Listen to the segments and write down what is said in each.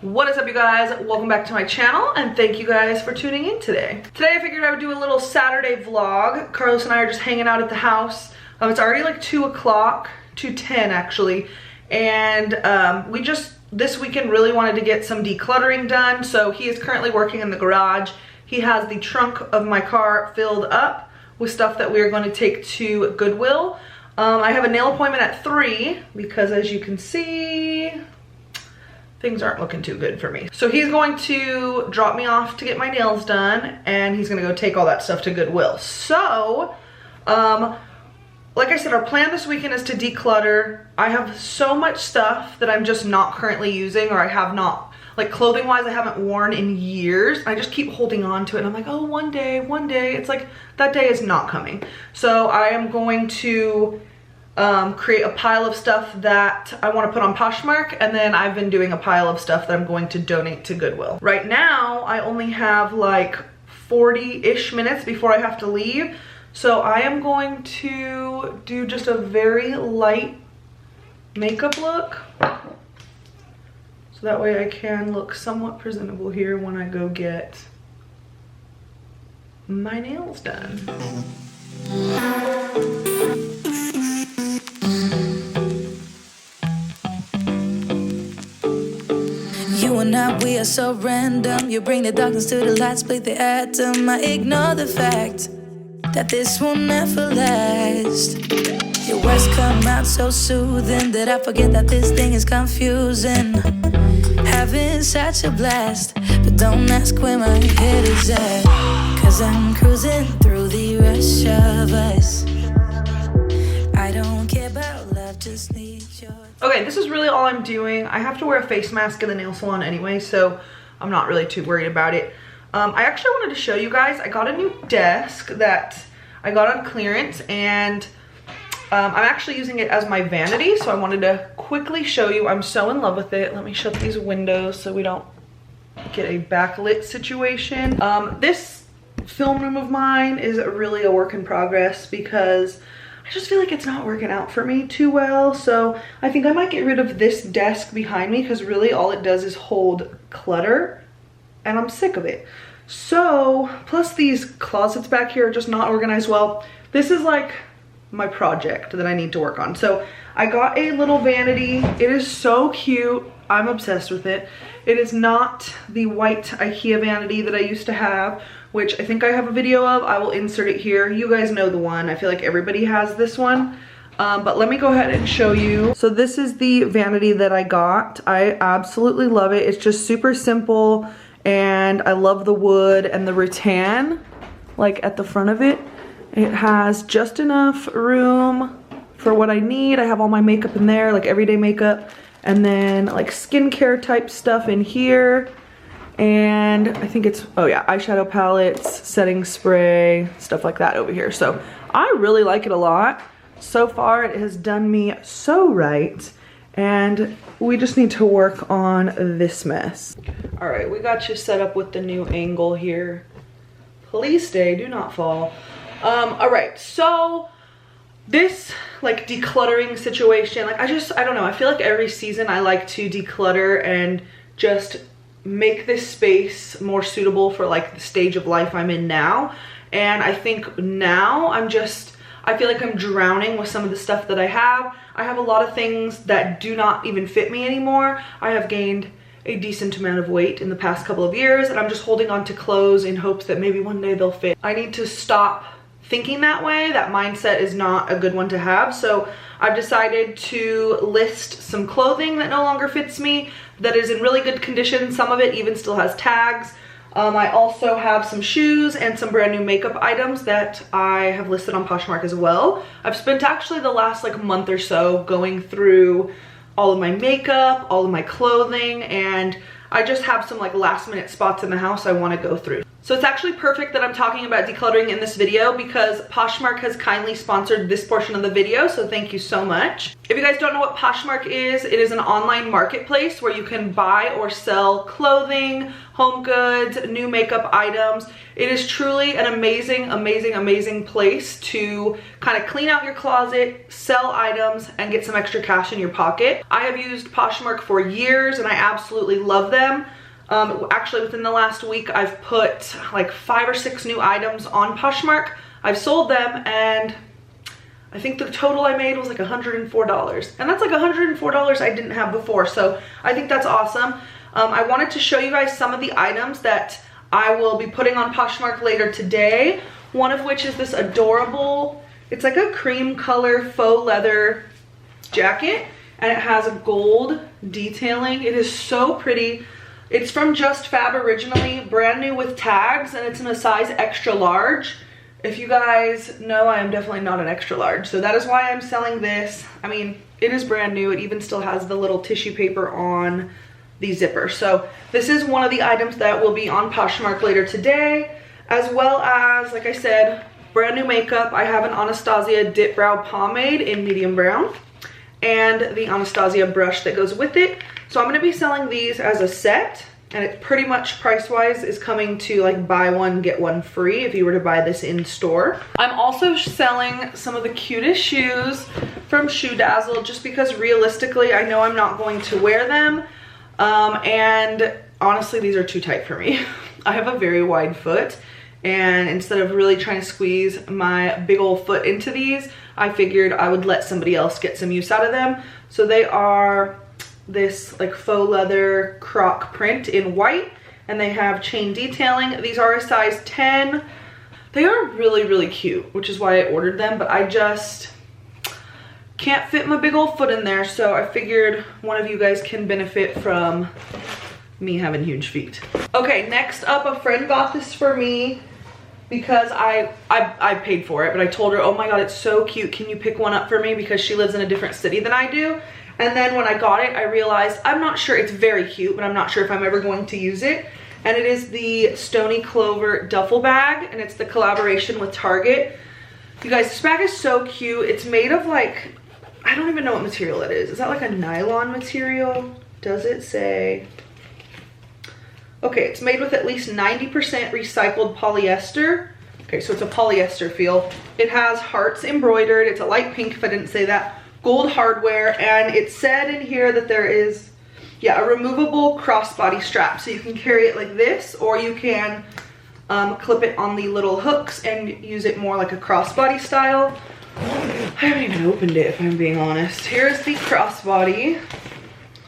What is up, you guys? Welcome back to my channel and thank you guys for tuning in today. Today I figured I would do a little Saturday vlog. Carlos and I are just hanging out at the house. It's already like 2 o'clock, 2:10 actually, and we just this weekend really wanted to get some decluttering done. So he is currently working in the garage. He has the trunk of my car filled up with stuff that we are going to take to Goodwill. I have a nail appointment at 3 because, as you can see, things aren't looking too good for me. So he's going to drop me off to get my nails done, and he's gonna go take all that stuff to Goodwill. So, like I said, our plan this weekend is to declutter. I have so much stuff that I'm just not currently using, or I have not, like clothing wise, I haven't worn in years. I just keep holding on to it, and I'm like, oh, one day. It's like, that day is not coming. So I am going to create a pile of stuff that I want to put on Poshmark, and then I've been doing a pile of stuff that I'm going to donate to Goodwill. Right now, I only have like 40-ish minutes before I have to leave, so I am going to do just a very light makeup look, so that way I can look somewhat presentable here when I go get my nails done. You and I, we are so random. You bring the darkness to the light, split the atom. I ignore the fact that this will never last. Your words come out so soothing that I forget that this thing is confusing. Having such a blast, but don't ask where my head is at, 'cause I'm cruising through the rush of us. I don't care about love, just need your... Okay, this is really all I'm doing. I have to wear a face mask in the nail salon anyway, so I'm not really too worried about it. I actually wanted to show you guys, I got a new desk that I got on clearance, and I'm actually using it as my vanity, so I wanted to quickly show you. I'm so in love with it. Let me shut these windows so we don't get a backlit situation. This film room of mine is really a work in progress because I just feel like it's not working out for me too well. So I think I might get rid of this desk behind me because really all it does is hold clutter, and I'm sick of it. So, plus these closets back here are just not organized well. This is like my project that I need to work on. So I got a little vanity. It is so cute. I'm obsessed with it. It is not the white IKEA vanity that I used to have, which I think I have a video of. I will insert it here. You guys know the one. I feel like everybody has this one. But let me go ahead and show you. So this is the vanity that I got. I absolutely love it. It's just super simple, and I love the wood and the rattan, like at the front of it. It has just enough room for what I need. I have all my makeup in there, like everyday makeup, and then like skincare type stuff in here. And I think it's, oh yeah, eyeshadow palettes, setting spray, stuff like that over here. So I really like it a lot. So far it has done me so right, and we just need to work on this mess. All right, we got you set up with the new angle here. Please stay, do not fall. All right, so this like decluttering situation, like I don't know, I feel like every season I like to declutter and just make this space more suitable for like the stage of life I'm in now. And I think now I feel like I'm drowning with some of the stuff that I have. I have a lot of things that do not even fit me anymore. I have gained a decent amount of weight in the past couple of years, and I'm just holding on to clothes in hopes that maybe one day they'll fit. I need to stop thinking that way. That mindset is not a good one to have. So I've decided to list some clothing that no longer fits me, that is in really good condition. Some of it even still has tags. I also have some shoes and some brand new makeup items that I have listed on Poshmark as well. I've spent actually the last like month or so going through all of my makeup, all of my clothing, and I just have some like last minute spots in the house I want to go through. So it's actually perfect that I'm talking about decluttering in this video because Poshmark has kindly sponsored this portion of the video, so thank you so much. If you guys don't know what Poshmark is, it is an online marketplace where you can buy or sell clothing, home goods, new makeup items. It is truly an amazing, amazing, amazing place to kind of clean out your closet, sell items, and get some extra cash in your pocket. I have used Poshmark for years and I absolutely love them. Actually, within the last week, I've put like 5 or 6 new items on Poshmark. I've sold them and I think the total I made was like $104. And that's like $104 I didn't have before. So I think that's awesome. I wanted to show you guys some of the items that I will be putting on Poshmark later today. One of which is this adorable, it's like a cream color faux leather jacket. And it has a gold detailing. It is so pretty. It's from Just Fab originally, brand new with tags, and it's in a size extra large. If you guys know, I am definitely not an extra large, so that is why I'm selling this. I mean, it is brand new. It even still has the little tissue paper on the zipper. So this is one of the items that will be on Poshmark later today, as well as, like I said, brand new makeup. I have an Anastasia Dip Brow Pomade in medium brown and the Anastasia brush that goes with it. So I'm gonna be selling these as a set, and it pretty much price-wise is coming to like buy one, get one free if you were to buy this in store. I'm also selling some of the cutest shoes from Shoe Dazzle just because realistically, I know I'm not going to wear them. And honestly, these are too tight for me. I have a very wide foot, and instead of really trying to squeeze my big old foot into these, I figured I would let somebody else get some use out of them. So they are this like faux leather croc print in white, and they have chain detailing. These are a size 10. They are really, really cute, which is why I ordered them, but I just can't fit my big old foot in there, so I figured one of you guys can benefit from me having huge feet. Okay, next up, a friend bought this for me because I paid for it, but I told her, oh my god, it's so cute, can you pick one up for me, because she lives in a different city than I do. And then when I got it, I realized I'm not sure, it's very cute, but I'm not sure if I'm ever going to use it. And it is the Stony Clover duffel bag, and it's the collaboration with Target. You guys, this bag is so cute. It's made of like, I don't even know what material it is. Is that like a nylon material? Does it say? Okay, it's made with at least 90% recycled polyester. Okay, so it's a polyester feel. It has hearts embroidered. It's a light pink if I didn't say that. Gold hardware, and it said in here that there is, yeah, a removable crossbody strap. So you can carry it like this, or you can clip it on the little hooks and use it more like a crossbody style. I haven't even opened it if I'm being honest. Here's the crossbody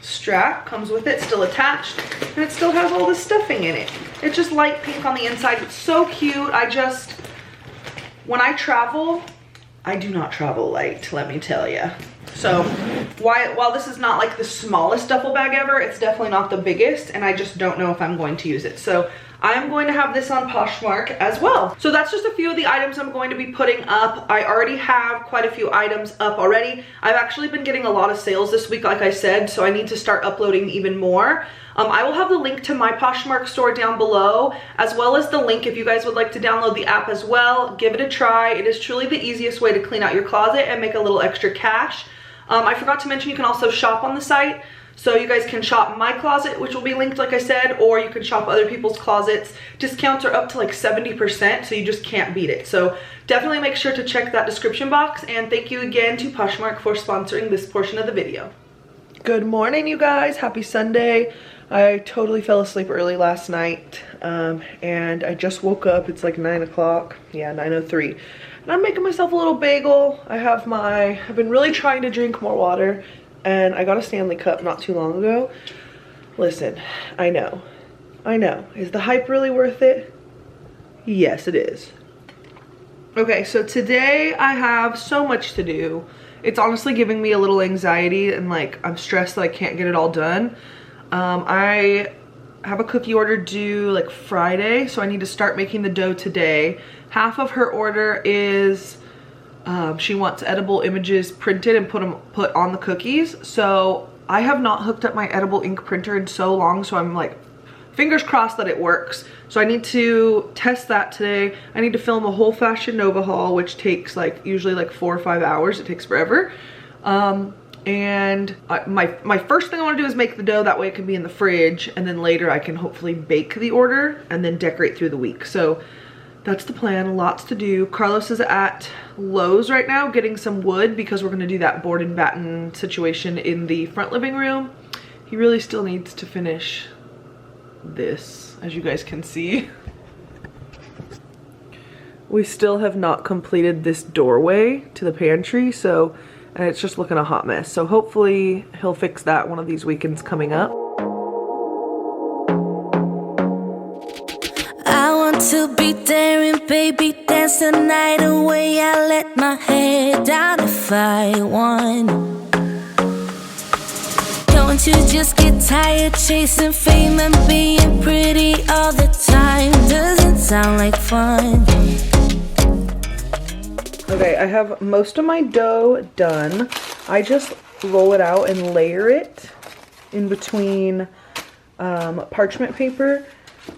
strap, comes with it, still attached, and it still has all the stuffing in it. It's just light pink on the inside. It's so cute. When I travel, I do not travel light, let me tell you. So while this is not like the smallest duffel bag ever, it's definitely not the biggest, and I just don't know if I'm going to use it. So I'm going to have this on Poshmark as well. So that's just a few of the items I'm going to be putting up. I already have quite a few items up already. I've actually been getting a lot of sales this week, like I said, so I need to start uploading even more. I will have the link to my Poshmark store down below, as well as the link if you guys would like to download the app as well. Give it a try. It is truly the easiest way to clean out your closet and make a little extra cash. I forgot to mention you can also shop on the site. So you guys can shop my closet, which will be linked like I said, or you can shop other people's closets. Discounts are up to like 70%, so you just can't beat it. So definitely make sure to check that description box, and thank you again to Poshmark for sponsoring this portion of the video. Good morning, you guys. Happy Sunday. I totally fell asleep early last night, and I just woke up. It's like 9 o'clock. Yeah, 9:03. And I'm making myself a little bagel. I've been really trying to drink more water, and I got a Stanley cup not too long ago. Listen, I know. Is the hype really worth it? Yes, it is. Okay, so today I have so much to do. It's honestly giving me a little anxiety, and like I'm stressed that I can't get it all done. I have a cookie order due like Friday, so I need to start making the dough today. Half of her order is she wants edible images printed and put on the cookies. So I have not hooked up my edible ink printer in so long, so I'm like fingers crossed that it works. So I need to test that today. I need to film a whole Fashion Nova haul, which takes like usually like 4 or 5 hours. It takes forever. And my first thing I want to do is make the dough. That way it can be in the fridge, and then later I can hopefully bake the order and then decorate through the week. So that's the plan. Lots to do. Carlos is at Lowe's right now getting some wood because we're going to do that board and batten situation in the front living room. He really still needs to finish this, as you guys can see. We still have not completed this doorway to the pantry, so, and it's just looking a hot mess. So hopefully he'll fix that one of these weekends coming up. I want to be daring, baby, dance the night away. I let my head down if I won. Don't you just get tired chasing fame and being pretty all the time? Doesn't sound like fun. Okay, I have most of my dough done. I just roll it out and layer it in between parchment paper.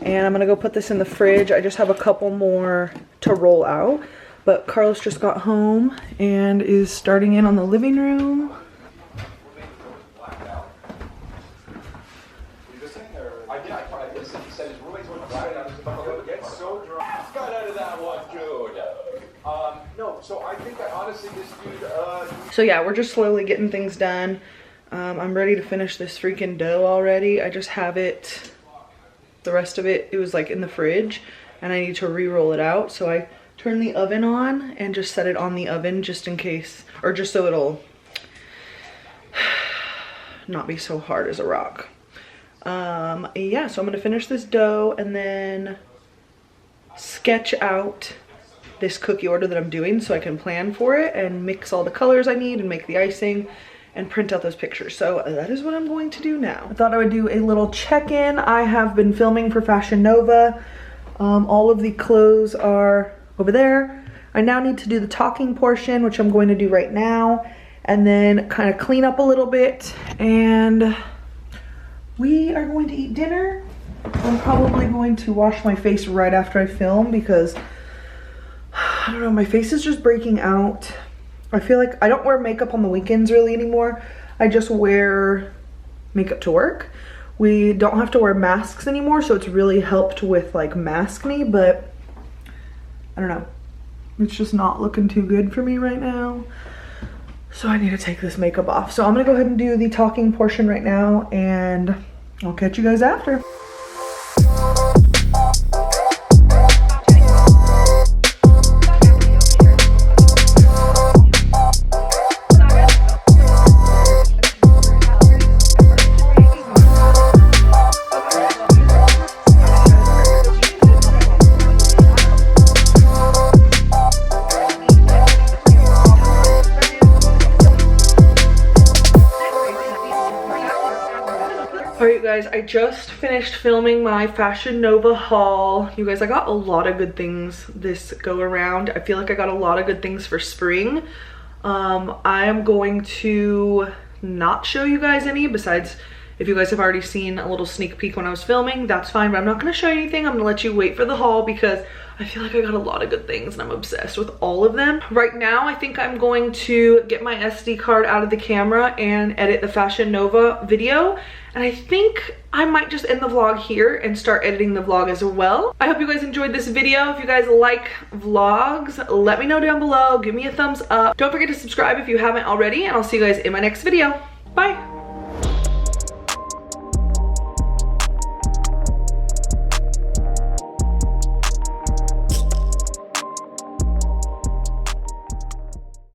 And I'm gonna go put this in the fridge. I just have a couple more to roll out. But Carlos just got home and is starting in on the living room. So yeah, we're just slowly getting things done. I'm ready to finish this freaking dough already. I just have it, the rest of it, it was like in the fridge and I need to re-roll it out. So I turn the oven on and just set it on the oven just in case, or just so it'll not be so hard as a rock. Yeah, so I'm gonna finish this dough and then sketch out this cookie order that I'm doing so I can plan for it and mix all the colors I need and make the icing and print out those pictures. So that is what I'm going to do now. I thought I would do a little check-in. I have been filming for Fashion Nova. All of the clothes are over there. I now need to do the talking portion, which I'm going to do right now, and then kind of clean up a little bit, and we are going to eat dinner. I'm probably going to wash my face right after I film because I don't know, my face is just breaking out. I feel like I don't wear makeup on the weekends really anymore. I just wear makeup to work. We don't have to wear masks anymore, so it's really helped with like maskne, but I don't know. It's just not looking too good for me right now. So I need to take this makeup off. So I'm gonna go ahead and do the talking portion right now, and I'll catch you guys after. Alright guys, I just finished filming my Fashion Nova haul. You guys, I got a lot of good things this go around. I feel like I got a lot of good things for spring. I am going to not show you guys any, besides if you guys have already seen a little sneak peek when I was filming, that's fine, but I'm not going to show you anything. I'm going to let you wait for the haul because I feel like I got a lot of good things and I'm obsessed with all of them. Right now, I think I'm going to get my SD card out of the camera and edit the Fashion Nova video. And I think I might just end the vlog here and start editing the vlog as well. I hope you guys enjoyed this video. If you guys like vlogs, let me know down below. Give me a thumbs up. Don't forget to subscribe if you haven't already, and I'll see you guys in my next video. Bye.